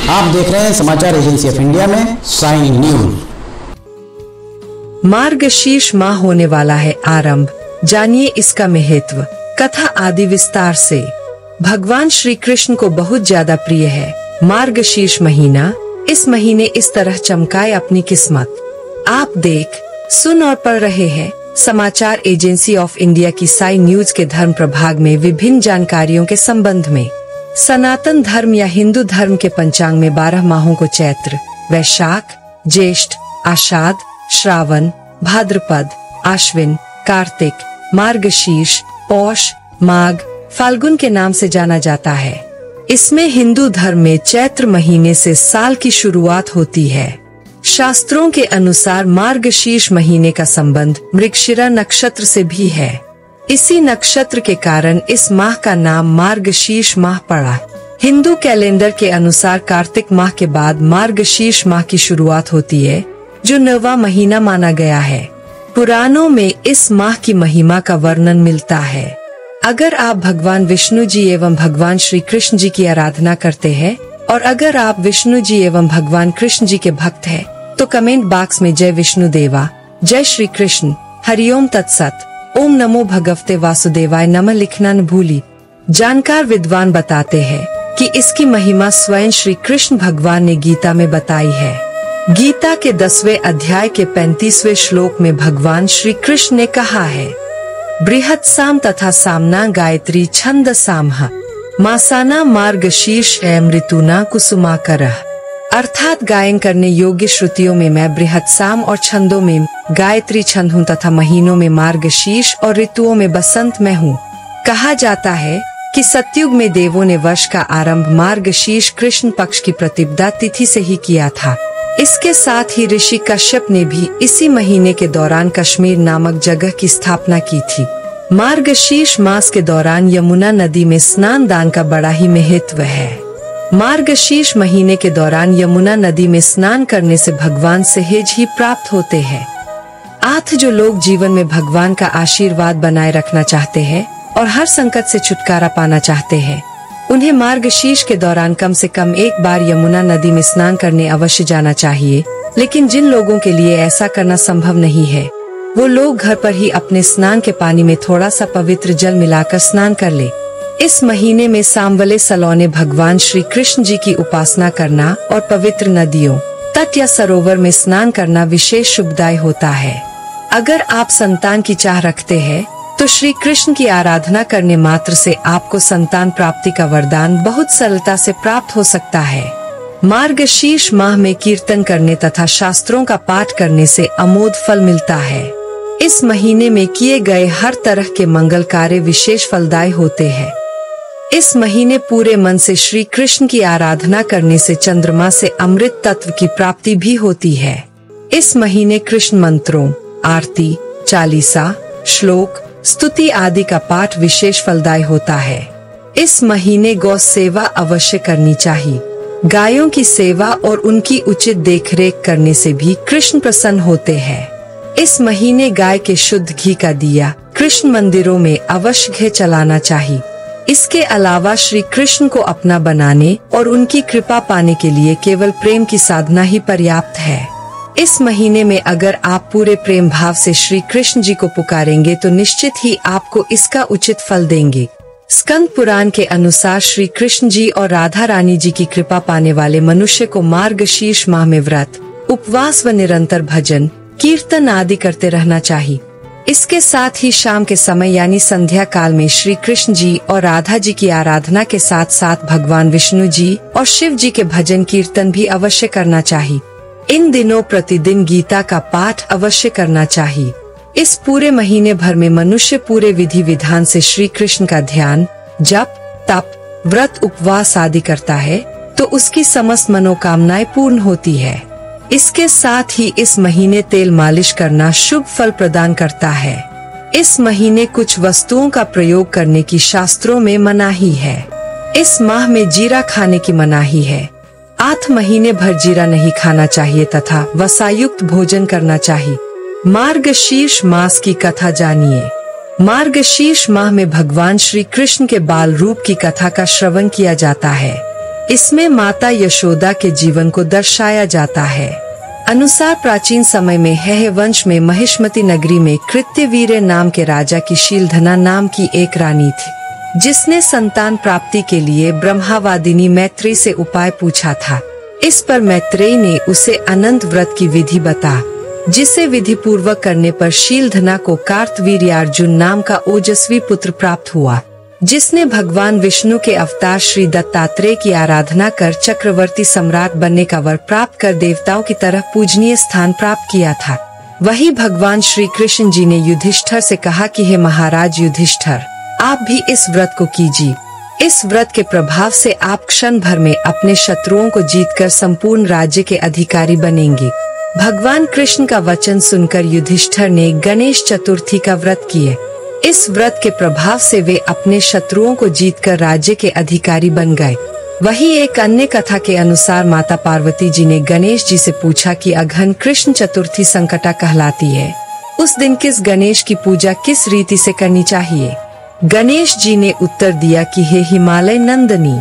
आप देख रहे हैं समाचार एजेंसी ऑफ इंडिया में साइन न्यूज। मार्गशीर्ष माह होने वाला है आरंभ, जानिए इसका महत्व, कथा आदि विस्तार से। भगवान श्री कृष्ण को बहुत ज्यादा प्रिय है मार्गशीर्ष महीना। इस महीने इस तरह चमकाए अपनी किस्मत। आप देख, सुन और पढ़ रहे हैं समाचार एजेंसी ऑफ इंडिया की साइन न्यूज के धर्म प्रभाग में विभिन्न जानकारियों के संबंध में। सनातन धर्म या हिंदू धर्म के पंचांग में 12 माहों को चैत्र, वैशाख, ज्येष्ठ, आषाढ़, श्रावण, भाद्रपद, आश्विन, कार्तिक, मार्गशीर्ष, पौष, माघ, फाल्गुन के नाम से जाना जाता है। इसमें हिंदू धर्म में चैत्र महीने से साल की शुरुआत होती है। शास्त्रों के अनुसार मार्गशीर्ष महीने का संबंध मृगशिरा नक्षत्र से भी है। इसी नक्षत्र के कारण इस माह का नाम मार्गशीर्ष माह पड़ा। हिंदू कैलेंडर के अनुसार कार्तिक माह के बाद मार्गशीर्ष माह की शुरुआत होती है, जो 9वां महीना माना गया है। पुराणों में इस माह की महिमा का वर्णन मिलता है। अगर आप भगवान विष्णु जी एवं भगवान श्री कृष्ण जी की आराधना करते हैं और अगर आप विष्णु जी एवं भगवान कृष्ण जी के भक्त हैं, तो कमेंट बॉक्स में जय विष्णु देवा, जय श्री कृष्ण, हरिओम तत्सत, ओम नमो भगवते वासुदेवाय नमः लिखना न भूली। जानकार विद्वान बताते हैं कि इसकी महिमा स्वयं श्री कृष्ण भगवान ने गीता में बताई है। गीता के 10वें अध्याय के 35वें श्लोक में भगवान श्री कृष्ण ने कहा है, बृहत् साम तथा सामना गायत्री छंद सामह मासाना मार्गशीर्ष एवं ऋतुना कुसुमाकरः। अर्थात गायन करने योग्य श्रुतियों में मैं बृहत् साम और छंदों में गायत्री छंद हूँ तथा महीनों में मार्गशीर्ष और ऋतुओं में बसंत में हूँ। कहा जाता है कि सतयुग में देवों ने वर्ष का आरंभ मार्गशीर्ष कृष्ण पक्ष की प्रतिपदा तिथि से ही किया था। इसके साथ ही ऋषि कश्यप ने भी इसी महीने के दौरान कश्मीर नामक जगह की स्थापना की थी। मार्गशीर्ष मास के दौरान यमुना नदी में स्नान दान का बड़ा ही महत्व है। मार्गशीर्ष महीने के दौरान यमुना नदी में स्नान करने से भगवान सहेज ही प्राप्त होते हैं। जो लोग जीवन में भगवान का आशीर्वाद बनाए रखना चाहते हैं और हर संकट से छुटकारा पाना चाहते हैं, उन्हें मार्गशीर्ष के दौरान कम से कम एक बार यमुना नदी में स्नान करने अवश्य जाना चाहिए। लेकिन जिन लोगों के लिए ऐसा करना संभव नहीं है, वो लोग घर पर ही अपने स्नान के पानी में थोड़ा सा पवित्र जल मिलाकर स्नान कर ले। इस महीने में सांवले सलौने भगवान श्री कृष्ण जी की उपासना करना और पवित्र नदियों, तट या सरोवर में स्नान करना विशेष शुभदायी होता है। अगर आप संतान की चाह रखते हैं, तो श्री कृष्ण की आराधना करने मात्र से आपको संतान प्राप्ति का वरदान बहुत सरलता से प्राप्त हो सकता है। मार्गशीर्ष माह में कीर्तन करने तथा शास्त्रों का पाठ करने से अमोघ फल मिलता है। इस महीने में किए गए हर तरह के मंगल कार्य विशेष फलदायी होते हैं। इस महीने पूरे मन से श्री कृष्ण की आराधना करने से चंद्रमा से अमृत तत्व की प्राप्ति भी होती है। इस महीने कृष्ण मंत्रों, आरती, चालीसा, श्लोक, स्तुति आदि का पाठ विशेष फलदायी होता है। इस महीने गौ सेवा अवश्य करनी चाहिए। गायों की सेवा और उनकी उचित देखरेख करने से भी कृष्ण प्रसन्न होते हैं। इस महीने गाय के शुद्ध घी का दिया कृष्ण मंदिरों में अवश्य घी चलाना चाहिए। इसके अलावा श्री कृष्ण को अपना बनाने और उनकी कृपा पाने के लिए केवल प्रेम की साधना ही पर्याप्त है। इस महीने में अगर आप पूरे प्रेम भाव से श्री कृष्ण जी को पुकारेंगे तो निश्चित ही आपको इसका उचित फल देंगे। स्कंद पुराण के अनुसार श्री कृष्ण जी और राधा रानी जी की कृपा पाने वाले मनुष्य को मार्गशीर्ष माह में व्रत, उपवास व निरंतर भजन, कीर्तन आदि करते रहना चाहिए। इसके साथ ही शाम के समय यानी संध्या काल में श्री कृष्ण जी और राधा जी की आराधना के साथ साथ भगवान विष्णु जी और शिव जी के भजन कीर्तन भी अवश्य करना चाहिए। इन दिनों प्रतिदिन गीता का पाठ अवश्य करना चाहिए। इस पूरे महीने भर में मनुष्य पूरे विधि विधान से श्री कृष्ण का ध्यान, जप, तप, व्रत, उपवास आदि करता है तो उसकी समस्त मनोकामनाएं पूर्ण होती है। इसके साथ ही इस महीने तेल मालिश करना शुभ फल प्रदान करता है। इस महीने कुछ वस्तुओं का प्रयोग करने की शास्त्रों में मनाही है। इस माह में जीरा खाने की मनाही है। 8 महीने भर जीरा नहीं खाना चाहिए तथा वसायुक्त भोजन करना चाहिए। मार्गशीर्ष मास की कथा जानिए। मार्गशीर्ष माह में भगवान श्री कृष्ण के बाल रूप की कथा का श्रवण किया जाता है। इसमें माता यशोदा के जीवन को दर्शाया जाता है। अनुसार प्राचीन समय में हैह वंश में महिष्मती नगरी में कृत्यवीर्य नाम के राजा की शीलधना नाम की एक रानी थी, जिसने संतान प्राप्ति के लिए ब्रह्मावादिनी मैत्रेयी से उपाय पूछा था। इस पर मैत्रेयी ने उसे अनंत व्रत की विधि बता, जिसे विधि पूर्वक करने पर शीलधना को कार्तवीर्यार्जुन नाम का ओजस्वी पुत्र प्राप्त हुआ, जिसने भगवान विष्णु के अवतार श्री दत्तात्रेय की आराधना कर चक्रवर्ती सम्राट बनने का वर प्राप्त कर देवताओं की तरह पूजनीय स्थान प्राप्त किया था। वही भगवान श्री कृष्ण जी ने युधिष्ठिर से कहा कि हे महाराज युधिष्ठिर, आप भी इस व्रत को कीजिए। इस व्रत के प्रभाव से आप क्षण भर में अपने शत्रुओं को जीतकर संपूर्ण राज्य के अधिकारी बनेंगे। भगवान कृष्ण का वचन सुनकर युधिष्ठिर ने गणेश चतुर्थी का व्रत किए। इस व्रत के प्रभाव से वे अपने शत्रुओं को जीतकर राज्य के अधिकारी बन गए। वही एक अन्य कथा के अनुसार माता पार्वती जी ने गणेश जी से पूछा कि अघन कृष्ण चतुर्थी संकटा कहलाती है, उस दिन किस गणेश की पूजा किस रीति से करनी चाहिए। गणेश जी ने उत्तर दिया कि हे हिमालय नंदनी,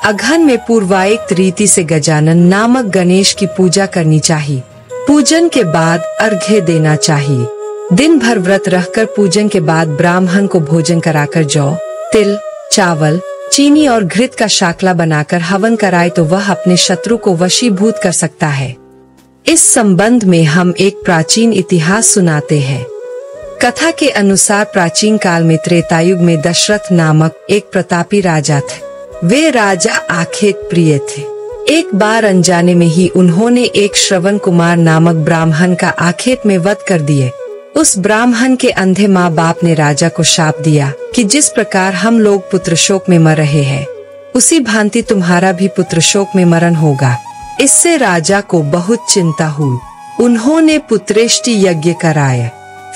अघन में पूर्वायक्त रीति से गजानन नामक गणेश की पूजा करनी चाहिए। पूजन के बाद अर्घ्य देना चाहिए। दिन भर व्रत रहकर पूजन के बाद ब्राह्मण को भोजन कराकर जौ, तिल, चावल, चीनी और घृत का शाकला बनाकर हवन कराए तो वह अपने शत्रु को वशीभूत कर सकता है। इस संबंध में हम एक प्राचीन इतिहास सुनाते हैं। कथा के अनुसार प्राचीन काल में त्रेतायुग में दशरथ नामक एक प्रतापी राजा थे। वे राजा आखेट प्रिय थे। एक बार अनजाने में ही उन्होंने एक श्रवण कुमार नामक ब्राह्मण का आखेट में वध कर दिए। उस ब्राह्मण के अंधे माँ बाप ने राजा को शाप दिया कि जिस प्रकार हम लोग पुत्र शोक में मर रहे हैं, उसी भांति तुम्हारा भी पुत्र शोक में मरण होगा। इससे राजा को बहुत चिंता हुई। उन्होंने पुत्रेष्टि यज्ञ कराया।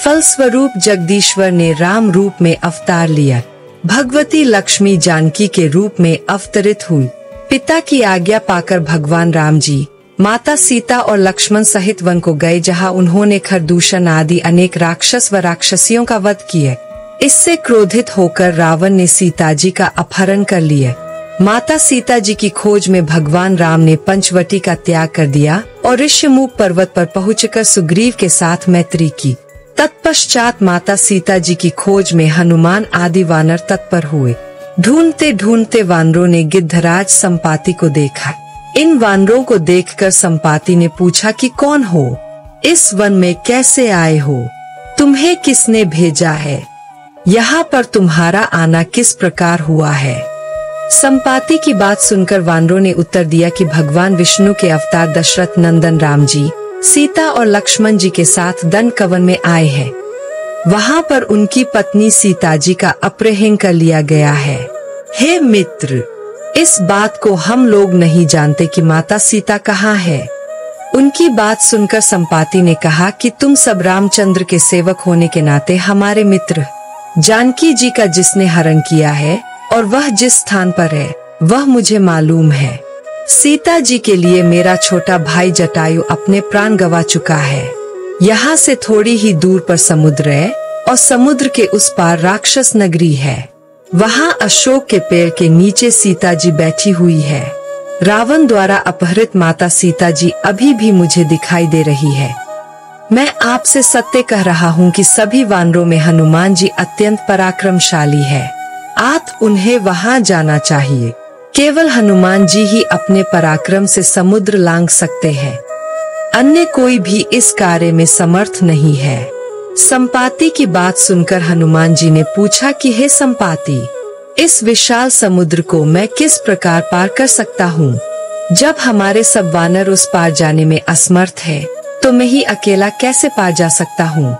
फलस्वरूप जगदीश्वर ने राम रूप में अवतार लिया। भगवती लक्ष्मी जानकी के रूप में अवतरित हुई। पिता की आज्ञा पाकर भगवान राम जी माता सीता और लक्ष्मण सहित वन को गए, जहां उन्होंने खरदूषण आदि अनेक राक्षस व राक्षसियों का वध किया। इससे क्रोधित होकर रावण ने सीता जी का अपहरण कर लिया। माता सीता जी की खोज में भगवान राम ने पंचवटी का त्याग कर दिया और ऋष्यमुख पर्वत पर पहुंचकर सुग्रीव के साथ मैत्री की। तत्पश्चात माता सीता जी की खोज में हनुमान आदि वानर तत्पर हुए। ढूंढते ढूंढते वानरों ने गिद्धराज संपाति को देखा। इन वानरों को देखकर संपाति ने पूछा कि कौन हो, इस वन में कैसे आए हो, तुम्हें किसने भेजा है, यहाँ पर तुम्हारा आना किस प्रकार हुआ है। संपाति की बात सुनकर वानरों ने उत्तर दिया कि भगवान विष्णु के अवतार दशरथ नंदन राम जी सीता और लक्ष्मण जी के साथ दंडकवन में आए हैं। वहाँ पर उनकी पत्नी सीता जी का अपहरण कर लिया गया है। हे मित्र, इस बात को हम लोग नहीं जानते कि माता सीता कहाँ है। उनकी बात सुनकर संपाति ने कहा कि तुम सब रामचंद्र के सेवक होने के नाते हमारे मित्र, जानकी जी का जिसने हरण किया है और वह जिस स्थान पर है वह मुझे मालूम है। सीता जी के लिए मेरा छोटा भाई जटायु अपने प्राण गंवा चुका है। यहाँ से थोड़ी ही दूर पर समुद्र है और समुद्र के उस पार राक्षस नगरी है। वहाँ अशोक के पेड़ के नीचे सीता जी बैठी हुई है। रावण द्वारा अपहृत माता सीता जी अभी भी मुझे दिखाई दे रही है। मैं आपसे सत्य कह रहा हूँ कि सभी वानरों में हनुमान जी अत्यंत पराक्रमशाली है। आप उन्हें वहाँ जाना चाहिए। केवल हनुमान जी ही अपने पराक्रम से समुद्र लांघ सकते हैं, अन्य कोई भी इस कार्य में समर्थ नहीं है। संपाति की बात सुनकर हनुमान जी ने पूछा कि हे संपाति, इस विशाल समुद्र को मैं किस प्रकार पार कर सकता हूँ? जब हमारे सब वानर उस पार जाने में असमर्थ है, तो मैं ही अकेला कैसे पार जा सकता हूँ?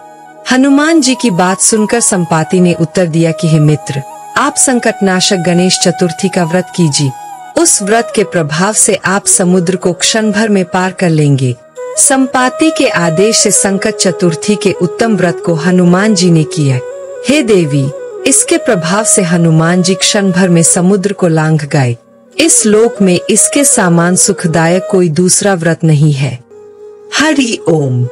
हनुमान जी की बात सुनकर संपाति ने उत्तर दिया कि हे मित्र, आप संकटनाशक गणेश चतुर्थी का व्रत कीजिए। उस व्रत के प्रभाव से आप समुद्र को क्षण भर में पार कर लेंगे। संपाति के आदेश से संकट चतुर्थी के उत्तम व्रत को हनुमान जी ने किया। हे देवी, इसके प्रभाव से हनुमान जी क्षण भर में समुद्र को लांघ गए। इस लोक में इसके समान सुखदायक कोई दूसरा व्रत नहीं है। हरि ओम।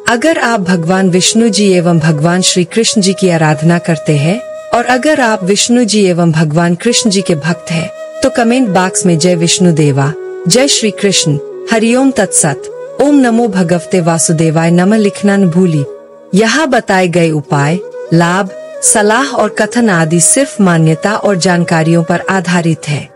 अगर आप भगवान विष्णु जी एवं भगवान श्री कृष्ण जी की आराधना करते हैं और अगर आप विष्णु जी एवं भगवान कृष्ण जी के भक्त हैं, तो तो कमेंट बॉक्स में जय विष्णु देवा, जय श्री कृष्ण, हरिओम तत्सत, ओम नमो भगवते वासुदेवाय नमः लिखना न भूली। यहाँ बताए गए उपाय, लाभ, सलाह और कथन आदि सिर्फ मान्यता और जानकारियों पर आधारित है।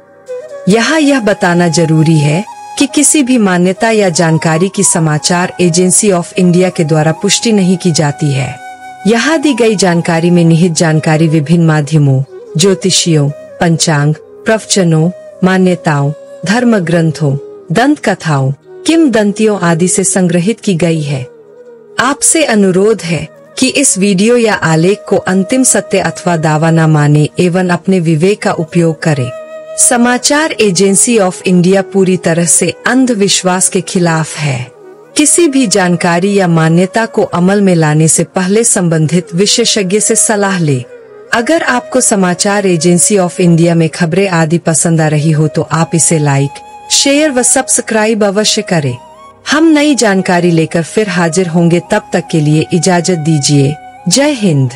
यहाँ यह बताना जरूरी है कि किसी भी मान्यता या जानकारी की समाचार एजेंसी ऑफ इंडिया के द्वारा पुष्टि नहीं की जाती है। यहाँ दी गई जानकारी में निहित जानकारी विभिन्न माध्यमों, ज्योतिषियों, पंचांग, प्रवचनों, मान्यताओं, धर्म ग्रंथों, दंत कथाओं, किंवदंतियों आदि से संग्रहित की गई है। आपसे अनुरोध है कि इस वीडियो या आलेख को अंतिम सत्य अथवा दावा न माने एवं अपने विवेक का उपयोग करें। समाचार एजेंसी ऑफ इंडिया पूरी तरह से अंधविश्वास के खिलाफ है। किसी भी जानकारी या मान्यता को अमल में लाने से पहले संबंधित विशेषज्ञ से सलाह ले। अगर आपको समाचार एजेंसी ऑफ इंडिया में खबरें आदि पसंद आ रही हो तो आप इसे लाइक, शेयर व सब्सक्राइब अवश्य करें। हम नई जानकारी लेकर फिर हाजिर होंगे, तब तक के लिए इजाजत दीजिए। जय हिंद।